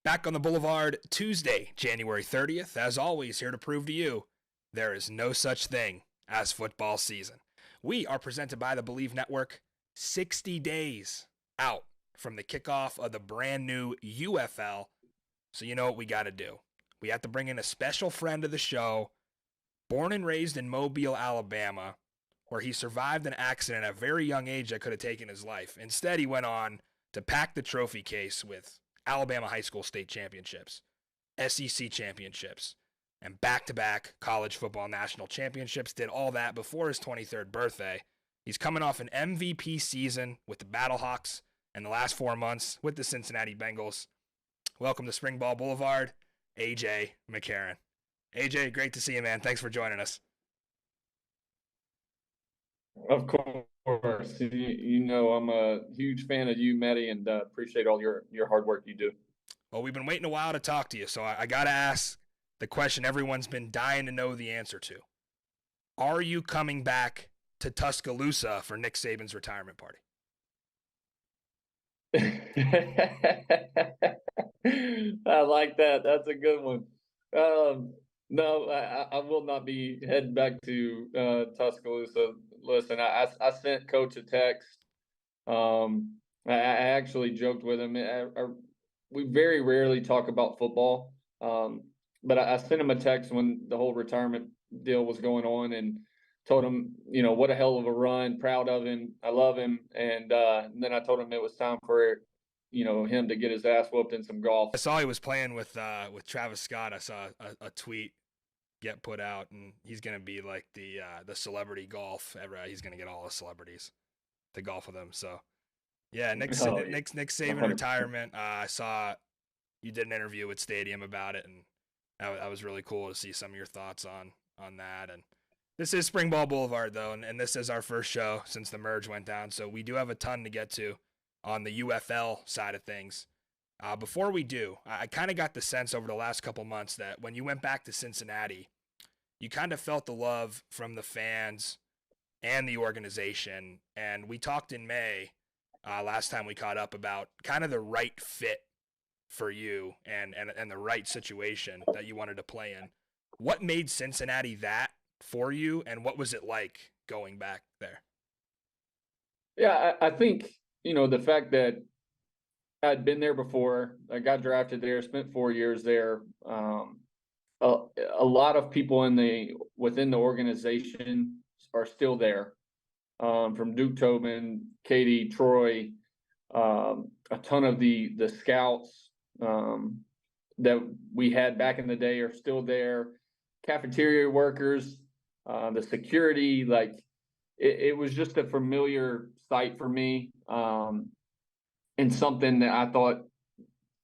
Back on the Boulevard Tuesday, January 30th. As always, here to prove to you there is no such thing as football season. We are presented by the Believe Network, 60 days out from the kickoff of the brand new UFL. So you know what we got to do. We have to bring in a special friend of the show, born and raised in Mobile, Alabama, where he survived an accident at a very young age that could have taken his life. Instead, he went on to pack the trophy case with Alabama high school state championships, SEC championships, and back-to-back college football national championships. Did all that before his 23rd birthday. He's coming off an MVP season with the Battlehawks and the last 4 months with the Cincinnati Bengals. Welcome to Springball Boulevard, AJ McCarron. AJ, great to see you, man. Thanks for joining us. Of course. You know I'm a huge fan of you, Matty, and appreciate all your hard work you do. Well, we've been waiting a while to talk to you, so I got to ask the question everyone's been dying to know the answer to. Are you coming back to Tuscaloosa for Nick Saban's retirement party? I like that. That's a good one. No, I will not be heading back to Tuscaloosa. Listen, I sent Coach a text. I actually joked with him. We very rarely talk about football, but I sent him a text when the whole retirement deal was going on and told him, you know, what a hell of a run, proud of him, I love him, and then I told him it was time for him to get his ass whooped in some golf. I saw he was playing with Travis Scott. I saw a tweet get put out, and he's gonna be like the celebrity golf. He's gonna get all the celebrities to golf with him. So yeah, Nick Saban 100%. Retirement. I saw you did an interview with Stadium about it, and that was really cool to see some of your thoughts on that. And this is Springball Boulevard though, and this is our first show since the merge went down. So we do have a ton to get to on the UFL side of things. Before we do, I kind of got the sense over the last couple months that when you went back to Cincinnati, you kind of felt the love from the fans and the organization. And we talked in May, last time we caught up, about kind of the right fit for you and the right situation that you wanted to play in. What made Cincinnati that for you, and what was it like going back there? Yeah, I think, the fact that I'd been there before. I got drafted there, spent 4 years there. A lot of people within the organization are still there. From Duke Tobin, Katie, Troy, a ton of the scouts that we had back in the day are still there. Cafeteria workers, the security, it was just a familiar sight for me. And something that I thought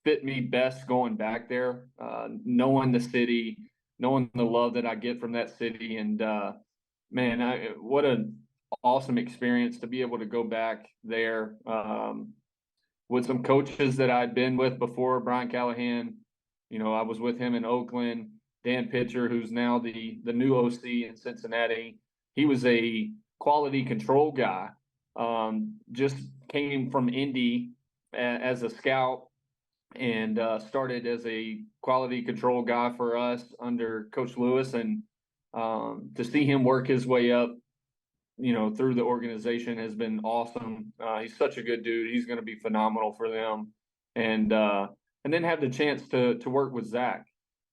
fit me best going back there, knowing the city, knowing the love that I get from that city. And man, what an awesome experience to be able to go back there with some coaches that I'd been with before. Brian Callahan, I was with him in Oakland. Dan Pitcher, who's now the new OC in Cincinnati, he was a quality control guy. Just came from Indy as a scout and started as a quality control guy for us under Coach Lewis. And to see him work his way up, through the organization has been awesome. He's such a good dude. He's going to be phenomenal for them. And then have the chance to work with Zach.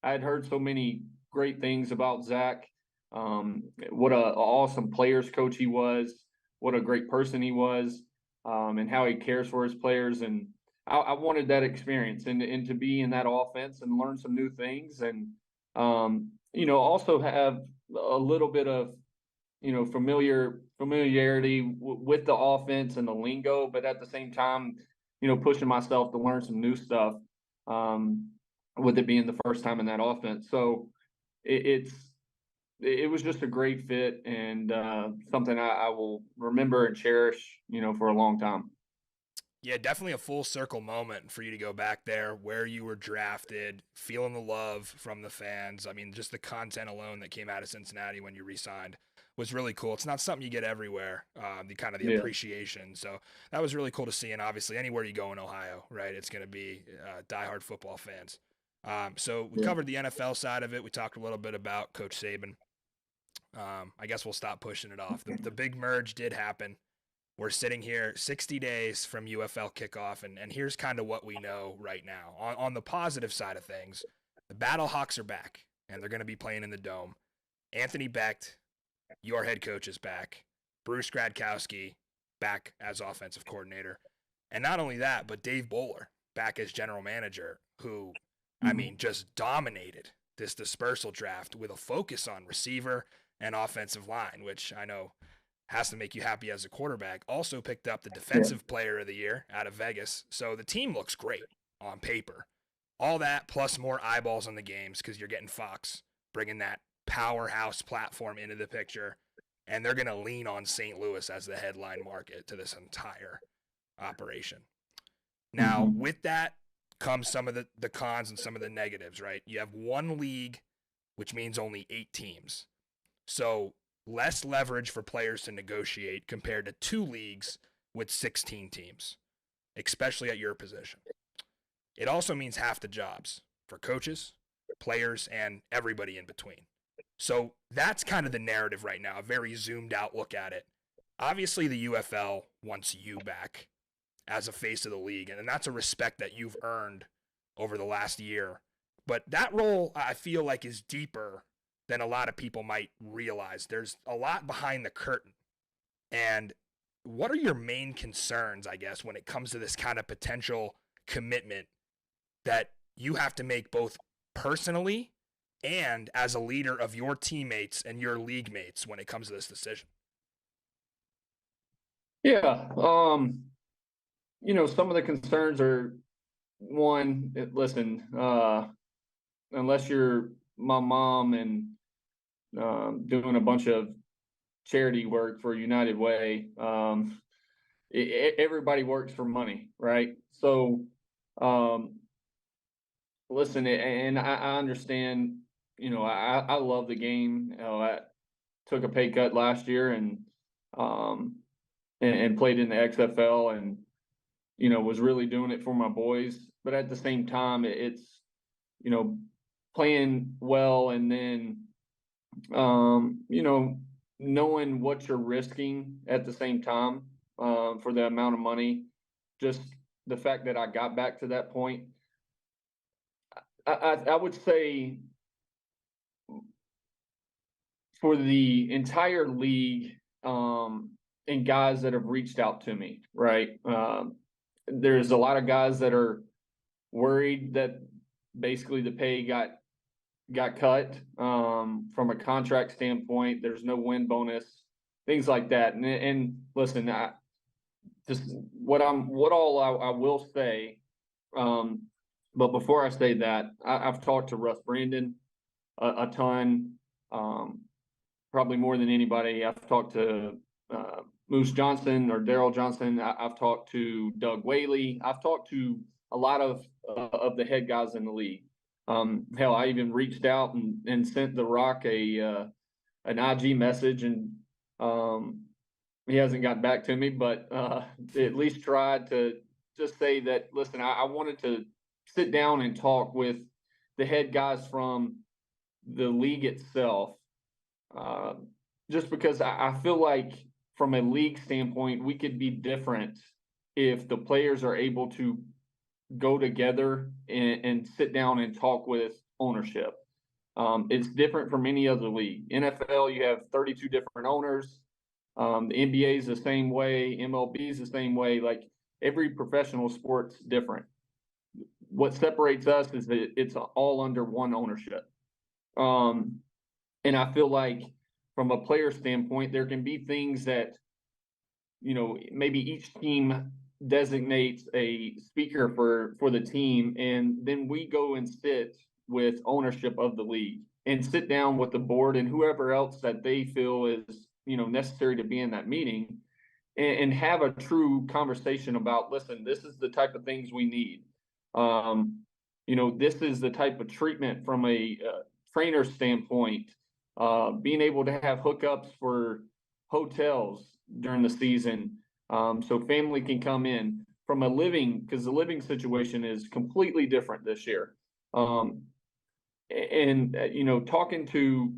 I had heard so many great things about Zach. What an awesome players coach he was. What a great person he was. And how he cares for his players. And I wanted that experience and to be in that offense and learn some new things. And, also have a little bit of, familiarity with the offense and the lingo, but at the same time, pushing myself to learn some new stuff, with it being the first time in that offense. So it was just a great fit and something I will remember and cherish, for a long time. Yeah, definitely a full circle moment for you to go back there where you were drafted, feeling the love from the fans. I mean, just the content alone that came out of Cincinnati when you re-signed was really cool. It's not something you get everywhere, the kind of the Yeah. appreciation. So that was really cool to see. And obviously, anywhere you go in Ohio, right, it's going to be diehard football fans. So we Yeah. covered the NFL side of it. We talked a little bit about Coach Saban. I guess we'll stop pushing it off. The big merge did happen. We're sitting here 60 days from UFL kickoff, and here's kind of what we know right now. On the positive side of things, the Battlehawks are back, and they're going to be playing in the Dome. Anthony Becht, your head coach, is back. Bruce Gradkowski, back as offensive coordinator. And not only that, but Dave Bowler, back as general manager, who, I mean, just dominated this dispersal draft with a focus on receiver and offensive line, which I know has to make you happy as a quarterback. Also picked up the defensive player of the year out of Vegas. So the team looks great on paper. All that plus more eyeballs on the games because you're getting Fox bringing that powerhouse platform into the picture. And they're going to lean on St. Louis as the headline market to this entire operation. Now, with that comes some of the cons and some of the negatives, right? You have one league, which means only 8 teams. So less leverage for players to negotiate compared to 2 leagues with 16 teams, especially at your position. It also means half the jobs for coaches, players, and everybody in between. So that's kind of the narrative right now, a very zoomed out look at it. Obviously, the UFL wants you back as a face of the league, and that's a respect that you've earned over the last year. But that role, I feel like, is deeper than a lot of people might realize. There's a lot behind the curtain. And what are your main concerns, I guess, when it comes to this kind of potential commitment that you have to make both personally and as a leader of your teammates and your league mates when it comes to this decision? Yeah. Some of the concerns are, one, listen, unless you're my mom and doing a bunch of charity work for United Way, everybody works for money, right? So, listen, and I understand, I love the game. I took a pay cut last year and played in the XFL and, was really doing it for my boys. But at the same time, it's, playing well and then, knowing what you're risking at the same time for the amount of money. Just the fact that I got back to that point, I would say for the entire league and guys that have reached out to me, right? There's a lot of guys that are worried that basically the pay got cut from a contract standpoint. There's no win bonus, things like that. And listen, I will say, but before I say that, I've talked to Russ Brandon a ton, probably more than anybody. I've talked to Moose Johnson or Daryl Johnson. I've talked to Doug Whaley. I've talked to a lot of the head guys in the league. Hell, I even reached out and sent The Rock an IG message, and he hasn't gotten back to me, but at least tried to just say that, listen, I wanted to sit down and talk with the head guys from the league itself, just because I feel like from a league standpoint, we could be different if the players are able to go together and sit down and talk with ownership. It's different from any other league. NFL, you have 32 different owners. The NBA is the same way. MLB is the same way. Like, every professional sport's different. What separates us is that it's all under one ownership. And I feel like from a player standpoint, there can be things that, maybe each team designates a speaker for the team, and then we go and sit with ownership of the league and sit down with the board and whoever else that they feel is, necessary to be in that meeting, and have a true conversation about, listen, this is the type of things we need. This is the type of treatment from a trainer standpoint being able to have hookups for hotels during the season, so family can come in from a living, because the living situation is completely different this year. Talking to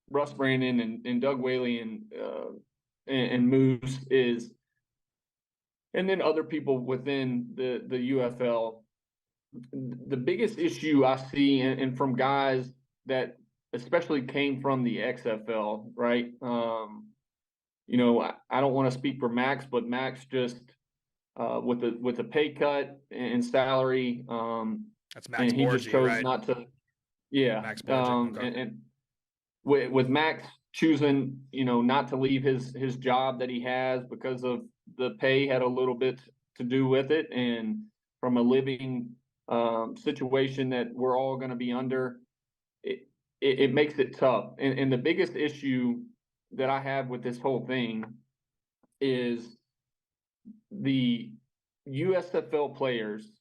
Russ Brandon and Doug Whaley and Moose and then other people within the UFL, the biggest issue I see, and from guys that especially came from the XFL, right? I don't want to speak for Max, but Max just with the pay cut and salary, That's Max and he just Borgi, chose right? not to. Yeah, Max Borgi. Okay. and with Max choosing, not to leave his job that he has because of the pay had a little bit to do with it, and from a living situation that we're all going to be under, it makes it tough. And the biggest issue that I have with this whole thing is the USFL players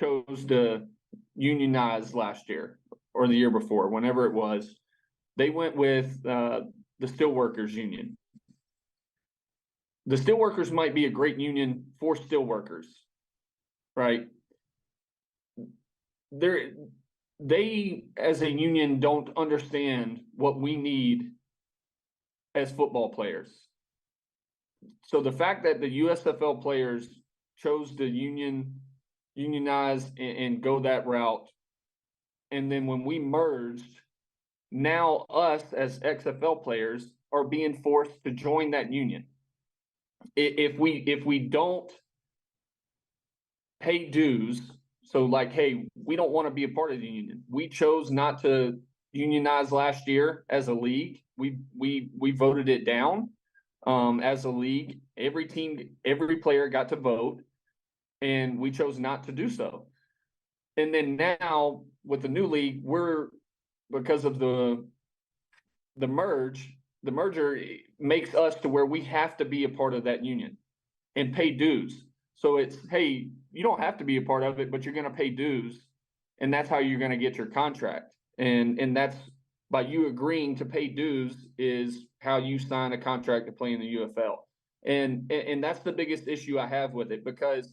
chose to unionize last year or the year before, whenever it was. They went with the Steelworkers Union. The Steelworkers might be a great union for steelworkers, right? They, as a union, don't understand what we need as football players. So the fact that the USFL players chose to unionize and go that route, and then when we merged, now us as XFL players are being forced to join that union. If we don't pay dues, so like, hey, we don't want to be a part of the union. We chose not to unionize last year as a league. We voted it down as a league. Every team, every player got to vote, and we chose not to do so. And then now with the new league, because of the merger makes us to where we have to be a part of that union and pay dues. So it's, hey, you don't have to be a part of it, but you're going to pay dues, and that's how you're going to get your contract. And that's by you agreeing to pay dues is how you sign a contract to play in the UFL. And that's the biggest issue I have with it, because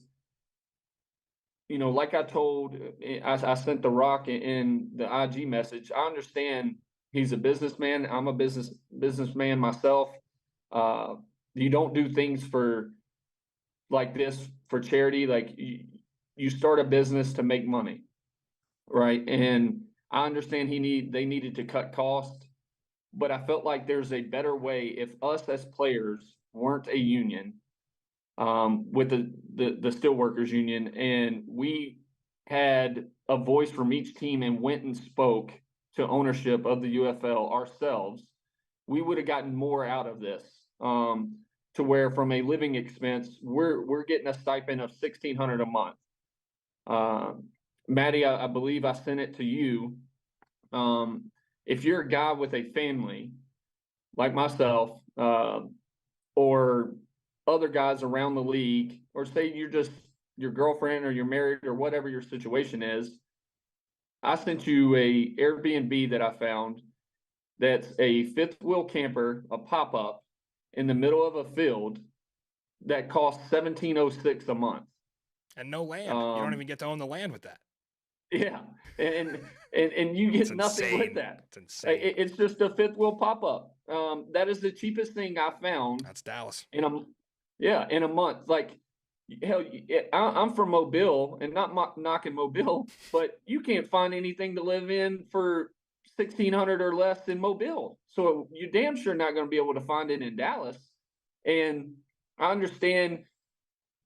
like I told, I sent the Rock in the IG message. I understand he's a businessman. I'm a businessman myself. You don't do things like this for charity. Like you start a business to make money, right? And I understand they needed to cut costs, but I felt like there's a better way if us as players weren't a union, with the Steelworkers Union, and we had a voice from each team and went and spoke to ownership of the UFL ourselves, we would have gotten more out of this. To where from a living expense, we're getting a stipend of $1,600 a month. Maddie, I believe I sent it to you. If you're a guy with a family like myself, or other guys around the league, or say you're just your girlfriend or you're married or whatever your situation is, I sent you a Airbnb that I found that's a fifth wheel camper, a pop-up in the middle of a field that costs $1,706 a month. And no land. You don't even get to own the land with that. Yeah. And you get nothing with that. It's insane. It's just a fifth wheel pop-up. That is the cheapest thing I found. That's Dallas. In a month. Like, hell, I'm from Mobile, and not knocking Mobile, but you can't find anything to live in for $1,600 or less in Mobile. So you're damn sure not going to be able to find it in Dallas. And I understand,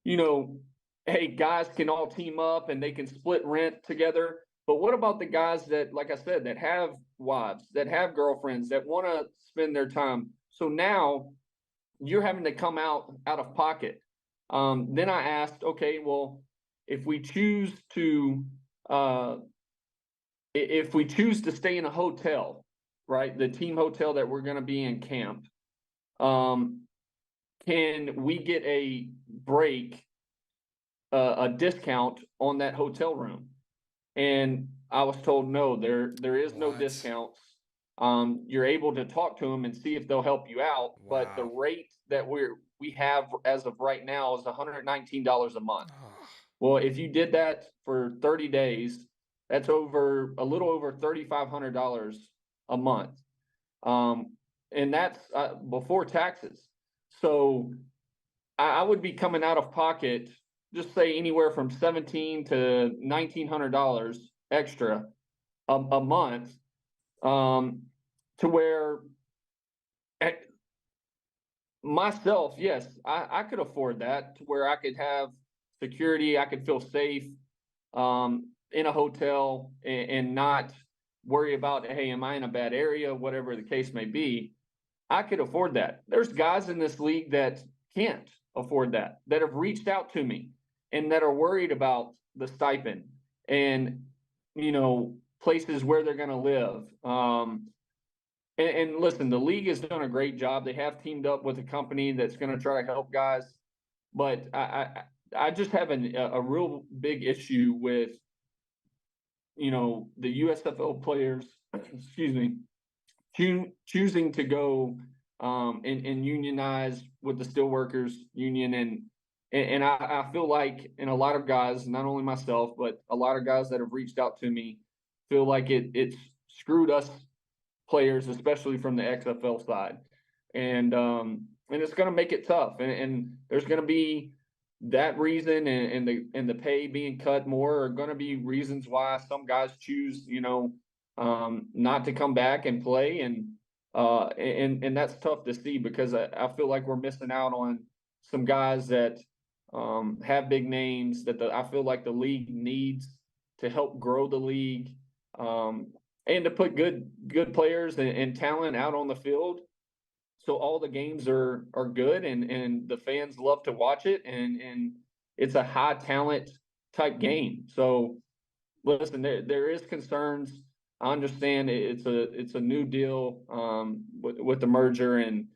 hey, guys can all team up and they can split rent together. But what about the guys that, like I said, that have wives, that have girlfriends, that want to spend their time? So now you're having to come out of pocket. Then I asked, okay, well, if we choose to stay in a hotel, right, the team hotel that we're going to be in camp, can we get a break, a discount on that hotel room? And I was told no, there is no discounts. you're able to talk to them and see if they'll help you out. But the Wow. rate that we have as of right now is $119 a month. Oh, Well, if you did that for 30 days, that's a little over $3,500 a month. And that's before taxes. So I would be coming out of pocket, just say anywhere from $1,700 to $1,900 extra a month, to where myself, yes, I could afford that, to where I could have security, I could feel safe in a hotel and not worry about, hey, am I in a bad area, whatever the case may be. I could afford that. There's guys in this league that can't afford that have reached out to me and that are worried about the stipend and, places where they're going to live. And listen, the league has done a great job. They have teamed up with a company that's going to try to help guys. But I just have a real big issue with, the USFL players, excuse me, choosing to go and unionize with the Steelworkers Union. And I feel like, and a lot of guys, not only myself, but a lot of guys that have reached out to me feel like it's screwed us players, especially from the XFL side. And it's going to make it tough. And there's going to be that reason, and the pay being cut more are going to be reasons why some guys choose, not to come back and play. And that's tough to see, because I feel like we're missing out on some guys that have big names that I feel like the league needs to help grow the league, and to put good players and talent out on the field, so all the games are good and the fans love to watch it, and it's a high talent type game. So listen, there is concerns. I understand it's a new deal with the merger, and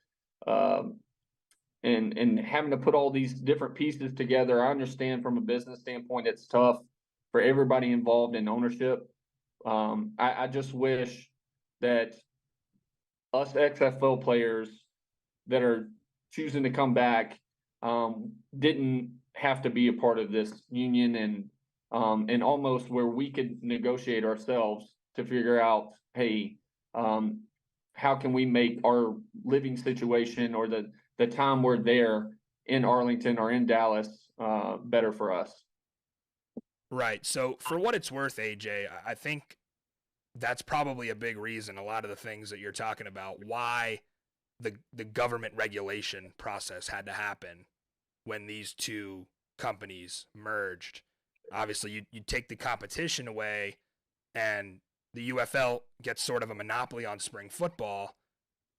having to put all these different pieces together. I understand from a business standpoint it's tough for everybody involved in ownership. I just wish that us XFL players that are choosing to come back didn't have to be a part of this union, and almost where we could negotiate ourselves to figure out, hey, how can we make our living situation or the time we're there in Arlington or in Dallas better for us. right. So for what it's worth, AJ, I think that's probably a big reason, a lot of the things that you're talking about, why the government regulation process had to happen when these two companies merged. Obviously, you take the competition away, and the UFL gets sort of a monopoly on spring football.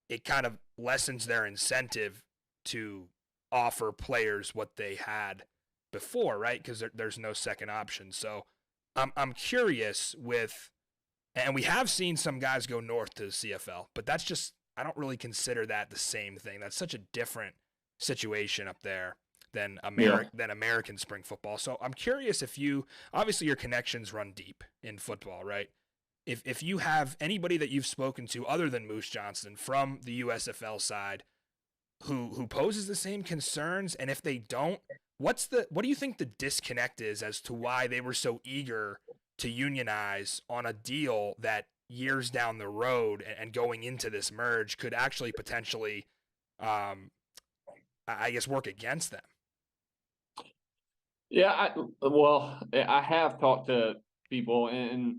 It kind of lessens their incentive to offer players what they had before, right? Because there's no second option. So I'm curious with, and we have seen some guys go north to the CFL, but that's just, I don't really consider that the same thing. That's such a different situation up there than American spring football. So I'm curious if you, obviously your connections run deep in football, right? If you have anybody that you've spoken to other than Moose Johnston from the USFL side who poses the same concerns, and if they don't, what do you think the disconnect is as to why they were so eager to unionize on a deal that years down the road and going into this merge could actually potentially, I guess, work against them? Yeah, I have talked to people, and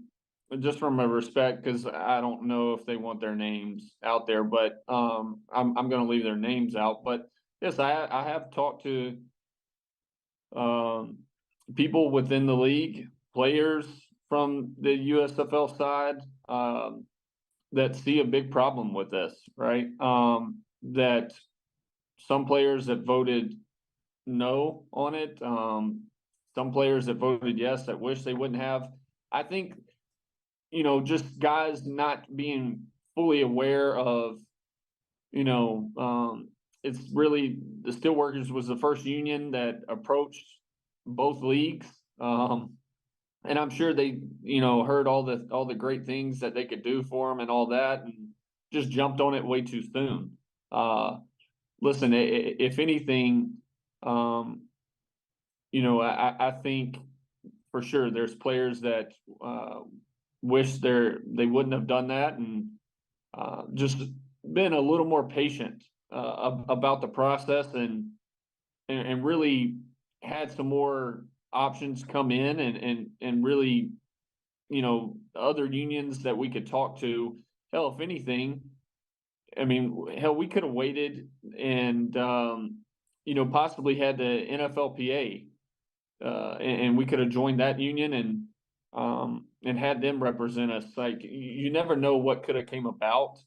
just from a respect, because I don't know if they want their names out there, but I'm going to leave their names out. But yes, I have talked to people within the league, players from the USFL side, that see a big problem with this, right? That some players that voted no on it, some players that voted yes that wish they wouldn't have. I think, just guys not being fully aware of, it's really the Steelworkers was the first union that approached both leagues. And I'm sure they, heard all the great things that they could do for them and all that. just jumped on it way too soon. Listen, if anything, I think for sure there's players that wish they wouldn't have done that, and just been a little more patient about the process, and really had some more options come in, and really, other unions that we could talk to. Hell, if anything, I mean, hell, we could have waited and possibly had the NFLPA, and we could have joined that union, and had them represent us. Like, you never know what could have came about.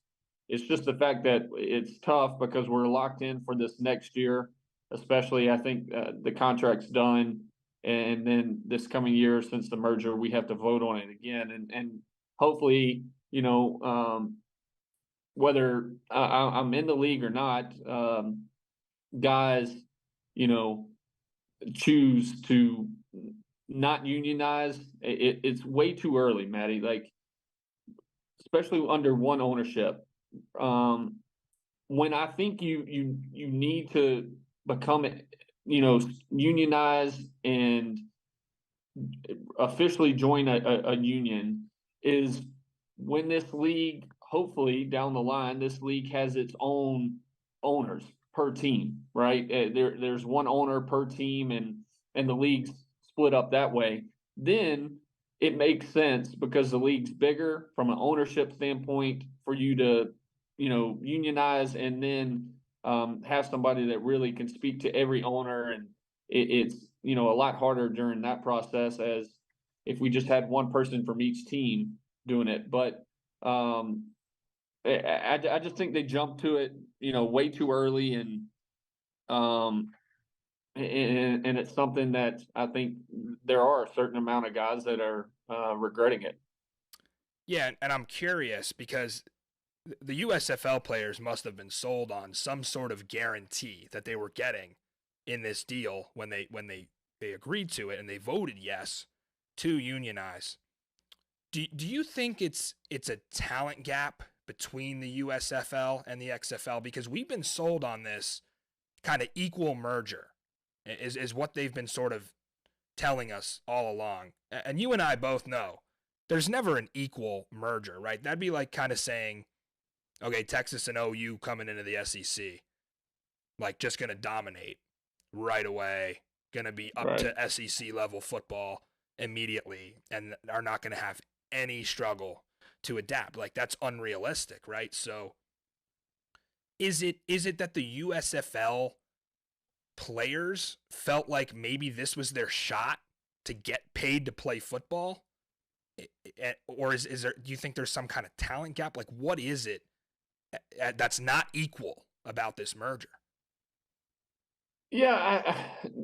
It's just the fact that it's tough because we're locked in for this next year, especially I think the contract's done, and then this coming year since the merger, we have to vote on it again, and hopefully, whether I'm in the league or not, guys, you know, choose to not unionize. It's way too early, Maddie. Like, especially under one ownership. When I think you need to become, unionize and officially join a union is when this league, hopefully down the line, this league has its own owners per team, right? There's one owner per team, and the league's split up that way. Then it makes sense because the league's bigger from an ownership standpoint for you to, unionize, and then have somebody that really can speak to every owner, and it's a lot harder during that process as if we just had one person from each team doing it. But I just think they jumped to it, way too early, um, and it's something that I think there are a certain amount of guys that are regretting it. Yeah, and I'm curious because the USFL players must have been sold on some sort of guarantee that they were getting in this deal when they agreed to it and they voted yes to unionize. Do you think it's a talent gap between the USFL and the XFL, because we've been sold on this kind of equal merger is what they've been sort of telling us all along. And you and I both know there's never an equal merger, right? That'd be like kind of saying, okay, Texas and OU coming into the SEC, like just going to dominate right away, going to be up Right. to SEC level football immediately, and are not going to have any struggle to adapt. Like, that's unrealistic, right? So is it that the USFL players felt like maybe this was their shot to get paid to play football? Or is there, do you think there's some kind of talent gap? Like, what is it that's not equal about this merger? Yeah,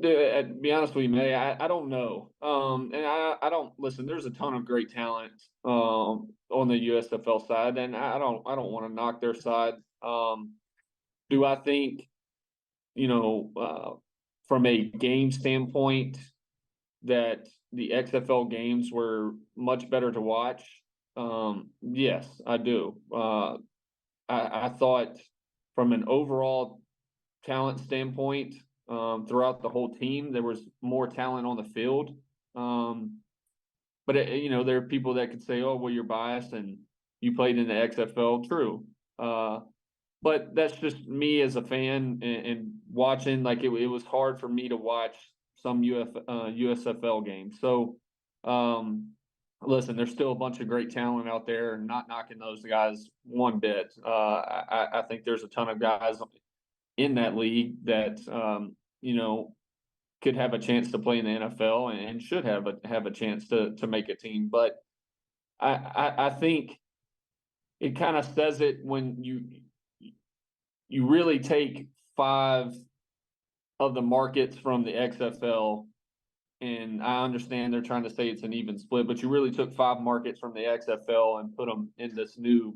to be honest with you, May, I don't know. And I don't listen. There's a ton of great talent on the USFL side, and I don't want to knock their side. Do I think, from a game standpoint, that the XFL games were much better to watch? Yes, I do. I thought from an overall talent standpoint, throughout the whole team, there was more talent on the field. But there are people that could say, "Oh, well, you're biased and you played in the XFL." True, but that's just me as a fan, and watching. Like, it was hard for me to watch some USFL games. So, listen, there's still a bunch of great talent out there, and not knocking those guys one bit. I think there's a ton of guys in that league that could have a chance to play in the NFL, and should have a chance to make a team. But I think it kind of says it when you really take 5 of the markets from the XFL, and I understand they're trying to say it's an even split, but you really took 5 markets from the XFL and put them in this new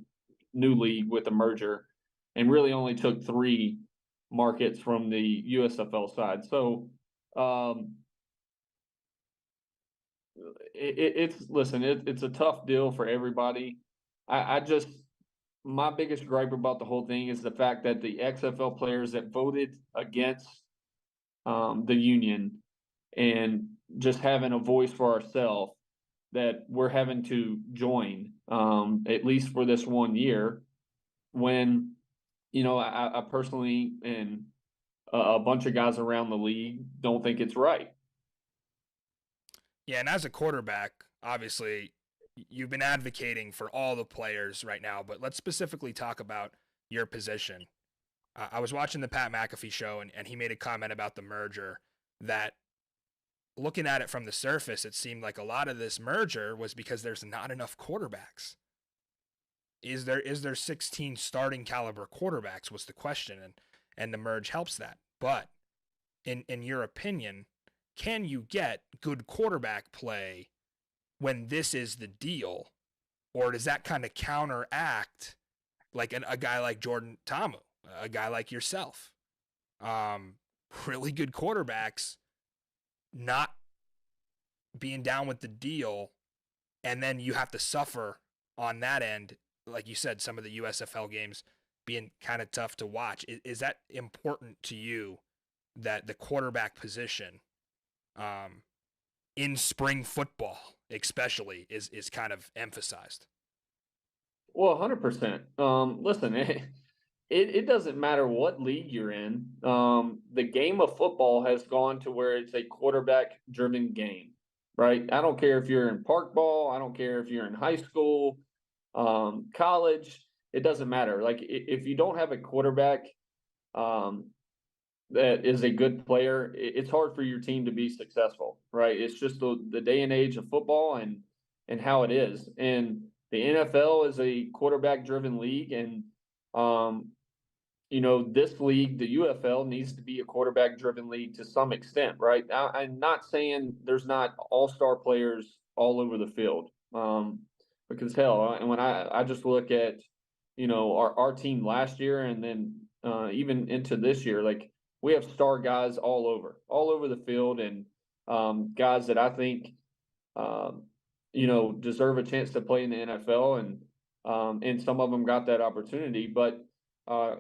league with a merger, and really only took 3 markets from the USFL side. So it's listen, it's a tough deal for everybody. I just my biggest gripe about the whole thing is the fact that the XFL players that voted against the union and just having a voice for ourselves, that we're having to join, at least for this 1 year, when, I personally and a bunch of guys around the league don't think it's right. Yeah, and as a quarterback, obviously, you've been advocating for all the players right now, but let's specifically talk about your position. I was watching the Pat McAfee show, and he made a comment about the merger that, looking at it from the surface, it seemed like a lot of this merger was because there's not enough quarterbacks. Is there 16 starting caliber quarterbacks was the question, and the merge helps that. But in your opinion, can you get good quarterback play when this is the deal, or does that kind of counteract like a guy like Jordan Ta'amu, a guy like yourself, really good quarterbacks not being down with the deal, and then you have to suffer on that end, like you said, some of the USFL games being kind of tough to watch. Is that important to you, that the quarterback position in spring football especially is kind of emphasized? Well, 100%. Listen, it doesn't matter what league you're in. The game of football has gone to where it's a quarterback driven game, right? I don't care if you're in park ball. I don't care if you're in high school, college. It doesn't matter. Like, if you don't have a quarterback, um, that is a good player, it's hard for your team to be successful, right? It's just the day and age of football and how it is. And the NFL is a quarterback driven league, and this league, the UFL, needs to be a quarterback driven league to some extent, right? I'm not saying there's not all-star players all over the field, because hell, and when I just look at our team last year, and then even into this year, like, we have star guys all over the field, and guys that I think deserve a chance to play in the NFL, and some of them got that opportunity. But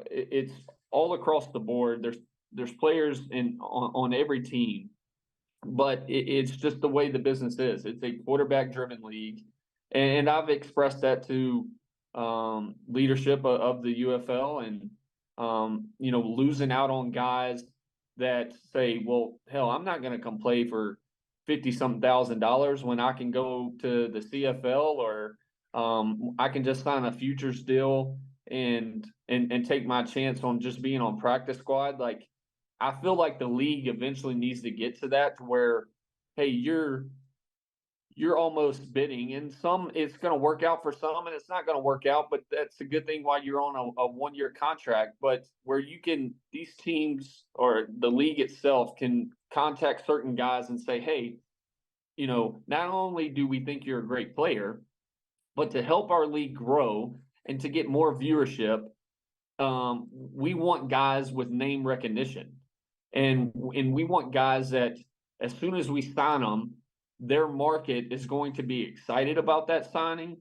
it's all across the board. There's players on every team, but it's just the way the business is. It's a quarterback driven league, and I've expressed that to leadership of the UFL, and losing out on guys that say, well, hell, I'm not going to come play for 50 something $1,000 when I can go to the CFL, or I can just sign a futures deal and take my chance on just being on practice squad. Like, I feel like the league eventually needs to get to that, to where, hey, you're almost bidding, and some it's going to work out for some, and it's not going to work out, but that's a good thing while you're on a 1 year contract. But where these teams or the league itself can contact certain guys and say, hey, not only do we think you're a great player, but to help our league grow and to get more viewership, we want guys with name recognition, and we want guys that as soon as we sign them, their market is going to be excited about that signing.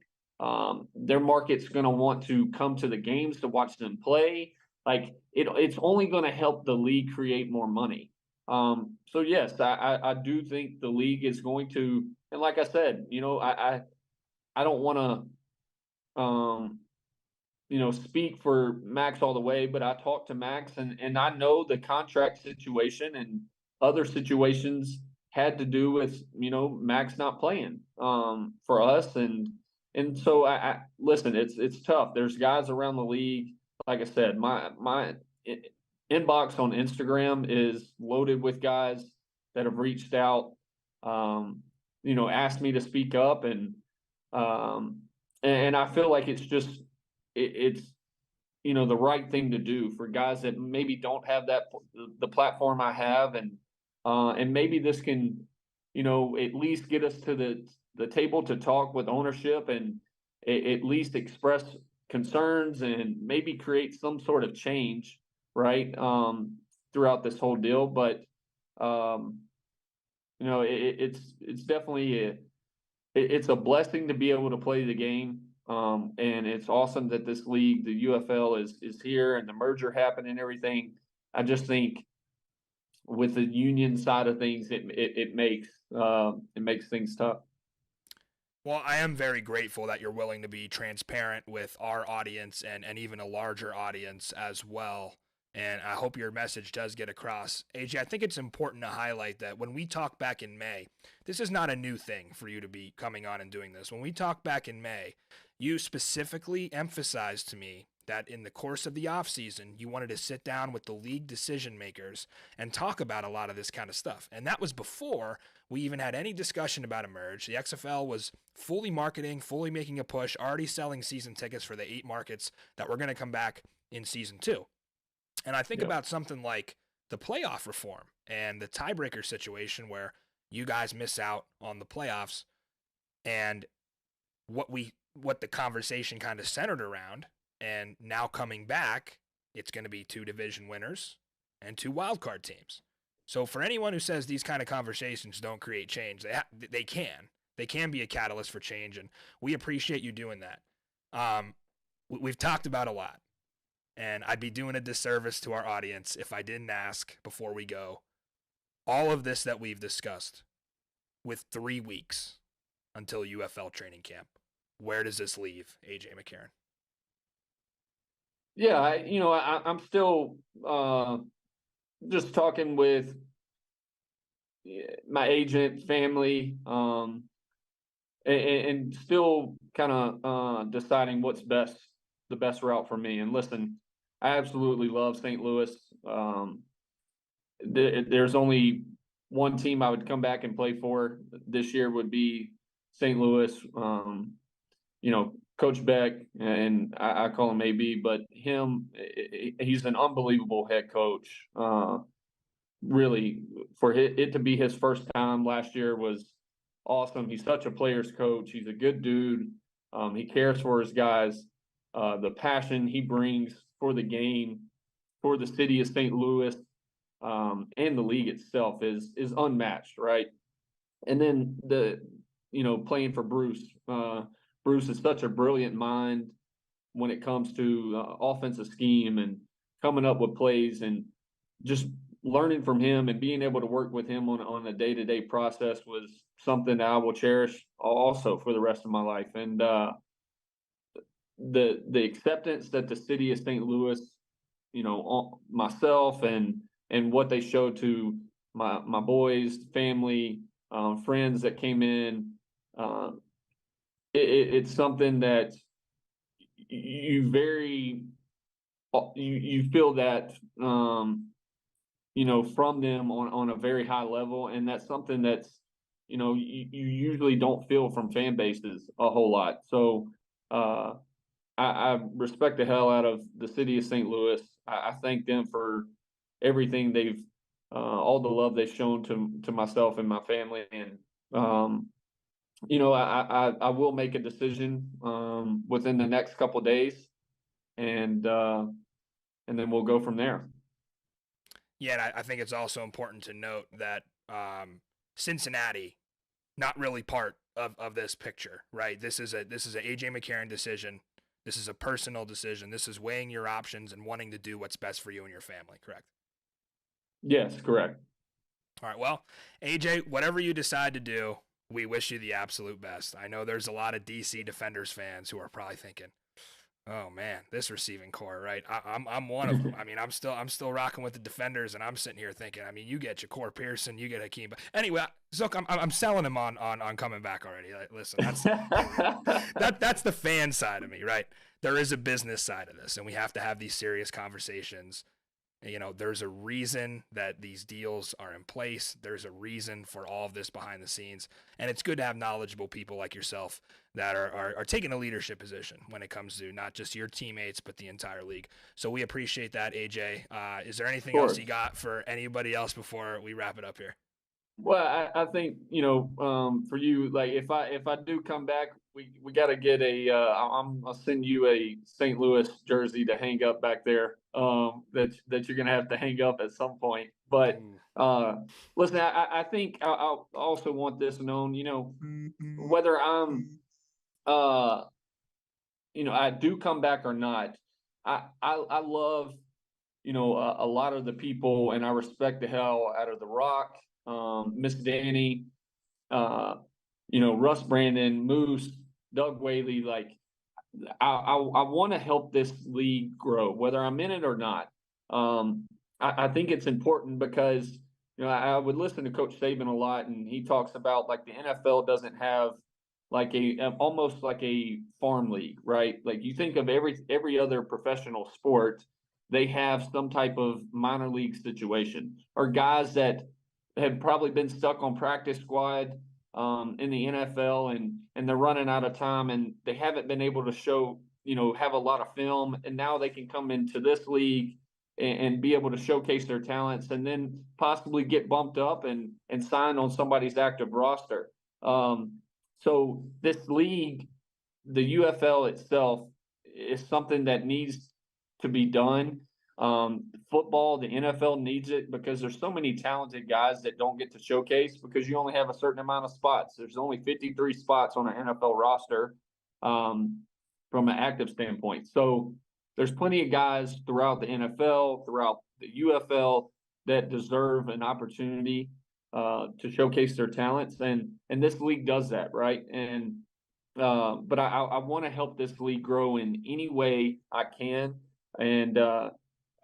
Their market's going to want to come to the games to watch them play. Like, it's only going to help the league create more money. So yes, I do think the league is going to, and like I said, I don't want to, speak for Max all the way, but I talked to Max, and I know the contract situation and other situations had to do with Max not playing for us, and so I listen. It's tough. There's guys around the league. Like I said, my inbox on Instagram is loaded with guys that have reached out, asked me to speak up, and I feel like it's the right thing to do for guys that maybe don't have the platform I have, and maybe this can, at least get us to the table to talk with ownership, and at least express concerns, and maybe create some sort of change, right, throughout this whole deal. But it's definitely it's a blessing to be able to play the game. And it's awesome that this league, the UFL, is here and the merger happened and everything. I just think with the union side of things, it makes things tough. Well, I am very grateful that you're willing to be transparent with our audience and even a larger audience as well. And I hope your message does get across. AJ, I think it's important to highlight that when we talked back in May, this is not a new thing for you to be coming on and doing this. When we talked back in May, you specifically emphasized to me that in the course of the offseason, you wanted to sit down with the league decision makers and talk about a lot of this kind of stuff. And that was before we even had any discussion about a merge. The XFL was fully marketing, fully making a push, already selling season tickets for the 8 markets that were going to come back in season 2. And I think about something like the playoff reform and the tiebreaker situation where you guys miss out on the playoffs, and what the conversation kind of centered around. And now coming back, it's going to be 2 division winners and 2 wildcard teams. So for anyone who says these kind of conversations don't create change, they can. They can be a catalyst for change, and we appreciate you doing that. We've talked about a lot, and I'd be doing a disservice to our audience if I didn't ask before we go. All of this that we've discussed with 3 weeks until UFL training camp, where does this leave AJ McCarron? Yeah, I'm still just talking with my agent, family, and still kind of deciding what's the best route for me. And listen, I absolutely love St. Louis. There's only one team I would come back and play for this year would be St. Louis. Coach Beck, and I call him AB, but he's an unbelievable head coach. Really, for it to be his first time last year was awesome. He's such a player's coach. He's a good dude. He cares for his guys. The passion he brings for the game, for the city of St. Louis, and the league itself is unmatched, right? And then playing for Bruce. Bruce is such a brilliant mind when it comes to offensive scheme and coming up with plays, and just learning from him and being able to work with him on a day-to-day process was something that I will cherish also for the rest of my life. And the acceptance that the city of St. Louis, myself and what they showed to my boys, family, friends that came in, it's something that you feel that from them on a very high level, and that's something that's you usually don't feel from fan bases a whole lot. So I respect the hell out of the city of St. Louis. I thank them for everything they've all the love they've shown to myself and my family. And I will make a decision within the next couple of days, and then we'll go from there. Yeah, and I think it's also important to note that Cincinnati, not really part of this picture, right? This is a AJ McCarron decision. This is a personal decision. This is weighing your options and wanting to do what's best for you and your family, correct? Yes, correct. All right, well, AJ, whatever you decide to do, we wish you the absolute best. I know there's a lot of DC Defenders fans who are probably thinking, "Oh man, this receiving core, right?" I'm one of them. I mean, I'm still rocking with the Defenders, and I'm sitting here thinking, I mean, you get Ja'Cour Pearson, you get Hakeem. But anyway, Zook, I'm selling him on coming back already. Like, listen, that's the fan side of me, right? There is a business side of this, and we have to have these serious conversations. There's a reason that these deals are in place. There's a reason for all of this behind the scenes. And it's good to have knowledgeable people like yourself that are taking a leadership position when it comes to not just your teammates, but the entire league. So we appreciate that, AJ. Is there anything else you got for anybody else before we wrap it up here? Well, I think, for you, like if I do come back, we got to get I'll send you a St. Louis jersey to hang up back there, that you're going to have to hang up at some point. But listen, I think I also want this known, whether I'm I do come back or not, I love, a lot of the people, and I respect the hell out of The Rock, Miss Danny, uh, Russ Brandon, Moose, Doug Whaley. Like, I want to help this league grow, whether I'm in it or not. I think it's important because I would listen to Coach Saban a lot, and he talks about like the NFL doesn't have like almost like a farm league, right? Like you think of every other professional sport, they have some type of minor league situation or guys that have probably been stuck on practice squad in the NFL, and they're running out of time, and they haven't been able to show, have a lot of film, and now they can come into this league and be able to showcase their talents, and then possibly get bumped up and signed on somebody's active roster. So this league, the UFL itself, is something that needs to be done. Football, the NFL needs it because there's so many talented guys that don't get to showcase because you only have a certain amount of spots. There's only 53 spots on an NFL roster from an active standpoint. So there's plenty of guys throughout the NFL, throughout the UFL that deserve an opportunity to showcase their talents, and this league does that, right? And but I want to help this league grow in any way I can, and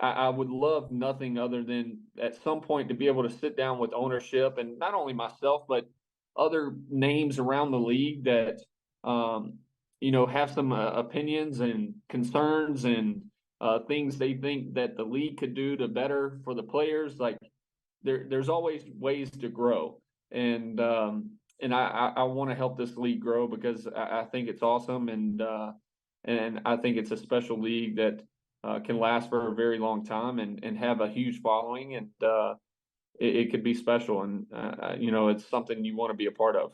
I would love nothing other than at some point to be able to sit down with ownership and not only myself but other names around the league that have some opinions and concerns and things they think that the league could do to better for the players. Like there's always ways to grow, and I want to help this league grow because I think it's awesome, and I think it's a special league that can last for a very long time and have a huge following, and it could be special, and it's something you want to be a part of.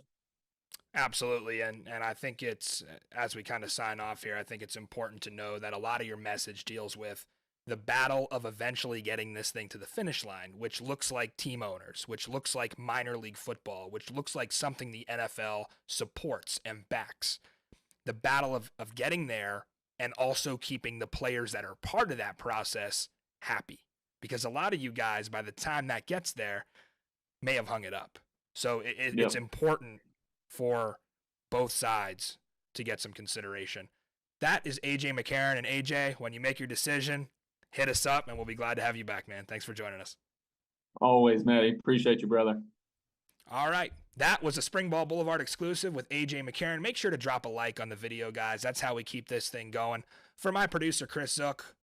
Absolutely, and I think it's, as we kind of sign off here, I think it's important to know that a lot of your message deals with the battle of eventually getting this thing to the finish line, which looks like team owners, which looks like minor league football, which looks like something the NFL supports and backs. The battle of getting there and also keeping the players that are part of that process happy. Because a lot of you guys, by the time that gets there, may have hung it up. So it's important for both sides to get some consideration. That is AJ McCarron. And AJ, when you make your decision, hit us up and we'll be glad to have you back, man. Thanks for joining us. Always, Matty. Appreciate you, brother. All right. That was a Springball Boulevard exclusive with AJ McCarron. Make sure to drop a like on the video, guys. That's how we keep this thing going. For my producer, Chris Zook,